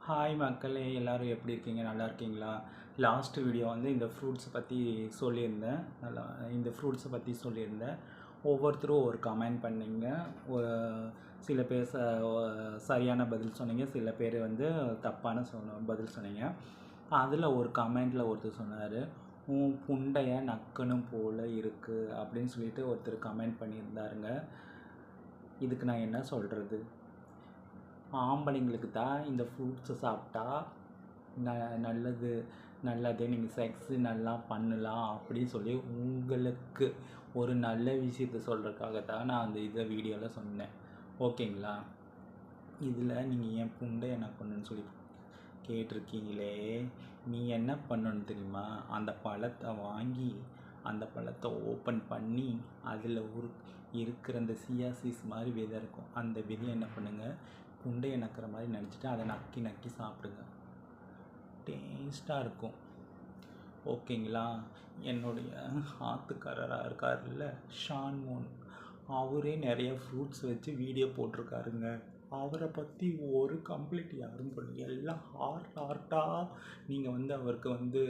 Hi மக்களே, எல்லோரும் எப்படி இருக்கீங்க? நல்லா இருக்கீங்களா? லாஸ்ட் வீடியோ வந்து இந்த ஃப்ரூட்ஸை பற்றி சொல்லியிருந்தேன். இந்த ஃப்ரூட்ஸை பற்றி சொல்லியிருந்தேன். ஒவ்வொருத்தரும் ஒரு கமெண்ட் பண்ணிங்க. ஒரு சில பேர் சரியான பதில் சொன்னீங்க, சில பேர் வந்து தப்பான பதில் சொன்னீங்க. அதில் ஒரு கமெண்டில் ஒருத்தர் சொன்னார், உன் புண்டைய நக்கணும் போல் இருக்குது அப்படின்னு சொல்லிட்டு ஒருத்தர் கமெண்ட் பண்ணியிருந்தாருங்க. இதுக்கு நான் என்ன சொல்கிறது? ஆம்பளைங்களுக்கு தான் இந்த ஃப்ரூட்ஸை சாப்பிட்டா நல்லது, நீங்கள் செக்ஸு நல்லா பண்ணலாம் அப்படின்னு சொல்லி உங்களுக்கு ஒரு நல்ல விஷயத்தை சொல்கிறதுக்காக தான் நான் இதை வீடியோவில் சொன்னேன். ஓகேங்களா? இதில் நீங்கள் என் புண்டை என்ன பண்ணுன்னு சொல்லி கேட்டிருக்கீங்களே, நீ என்ன பண்ணணும் தெரியுமா? அந்த பழத்தை வாங்கி அந்த பழத்தை ஓப்பன் பண்ணி அதில் இருக்கிற அந்த சியாசிஸ் மாதிரி விதை இருக்கும். அந்த விதையை என்ன பண்ணுங்கள், புண்டையை நக்கிற மாதிரி நினச்சிட்டு அதை நக்கி நக்கி சாப்பிடுங்க. டேஸ்ட்டாக இருக்கும். ஓகேங்களா? என்னுடைய ஆத்துக்காரராக இருக்காருல்ல ஷான்மோன், அவரே நிறைய ஃப்ரூட்ஸ் வச்சு வீடியோ போட்டிருக்காருங்க. அவரை பற்றி ஒரு கம்ப்ளீட் யாரும் பண்ணி எல்லாம் ஹார்ட்டாக நீங்கள் அவருக்கு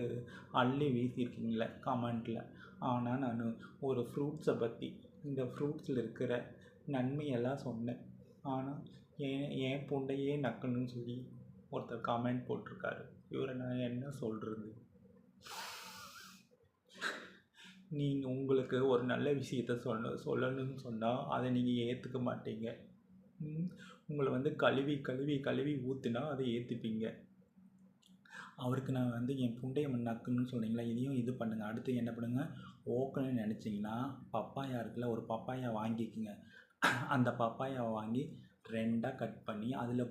அள்ளி வீசியிருக்கீங்களே கமெண்டில். ஆனால் நான் ஒரு ஃப்ரூட்ஸை பற்றி, இந்த ஃப்ரூட்ஸில் இருக்கிற நன்மையெல்லாம் சொன்னேன். ஆனால் ஏன் புண்டையே நக்கணும்னு சொல்லி ஒருத்தர் கமெண்ட் போட்டிருக்காரு. இவரை நான் என்ன சொல்கிறது? நீங்கள் உங்களுக்கு ஒரு நல்ல விஷயத்த சொல்லணும்னு சொன்னால் அதை நீங்கள் ஏற்றுக்க மாட்டீங்க. உங்களை கழுவி ஊற்றுனா அதை ஏற்றுப்பீங்க. அவருக்கு நான் என் புண்டைய நக்குன்னு சொன்னீங்களா, இதையும் இது பண்ணுங்கள். அடுத்து என்ன பண்ணுங்கள், ஓக்கணும்னு நினச்சிங்கன்னா பப்பாயா இருக்குல்ல, ஒரு பப்பாயா வாங்கிக்கோங்க. அந்த பப்பாயாவை வாங்கி 2ஆக கட் பண்ணி அதில்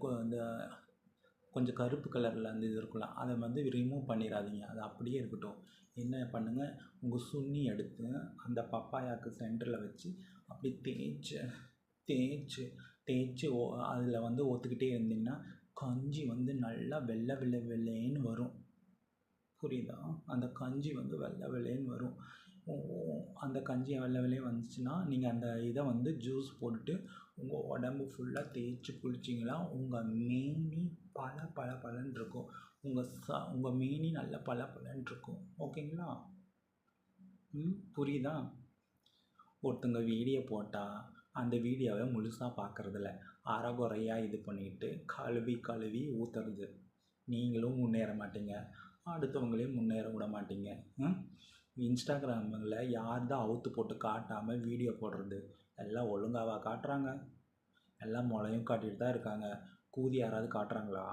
கொஞ்சம் கருப்பு கலரில் இது இருக்குல்ல, அதை ரிமூவ் பண்ணிடாதீங்க. அது அப்படியே இருக்கட்டும். என்ன பண்ணுங்கள், உங்கள் சுண்ணி எடுத்து அந்த பப்பாயாவுக்கு சென்டரில் வச்சு அப்படி தேய்ச்சி அதில் ஒத்துக்கிட்டே இருந்தீங்கன்னா கஞ்சி நல்லா வெள்ளைன்னு வரும். புரியுதா? அந்த கஞ்சி வெள்ளை வெள்ளைன்னு வரும். அந்த கஞ்சி வெள்ளை வந்துச்சுன்னா நீங்கள் அந்த இதை ஜூஸ் போட்டுட்டு உங்கள் உடம்பு ஃபுல்லாக தேய்ச்சி குளிச்சிங்களா, உங்கள் மேனி பளன்னு இருக்கும். உங்கள் மேனி நல்லா பளன்னு இருக்கும். ஓகேங்களா? புரியுதா? ஒருத்தங்க வீடியோ போட்டால் அந்த வீடியோவை முழுசாக பார்க்குறதில்ல, அரைகுறையாக இது பண்ணிவிட்டு கழுவி ஊற்றுறது. நீங்களும் முன்னேற மாட்டீங்க, அடுத்தவங்களையும் முன்னேற விட மாட்டீங்க. இன்ஸ்டாகிராமில் யார் தான் அவுத்து போட்டு காட்டாமல் வீடியோ போடுறது? எல்லாம் ஒழுங்காவாக காட்டுறாங்க? எல்லாம் முளையும் காட்டிகிட்டு தான் இருக்காங்க. கூதி யாராவது காட்டுறாங்களா?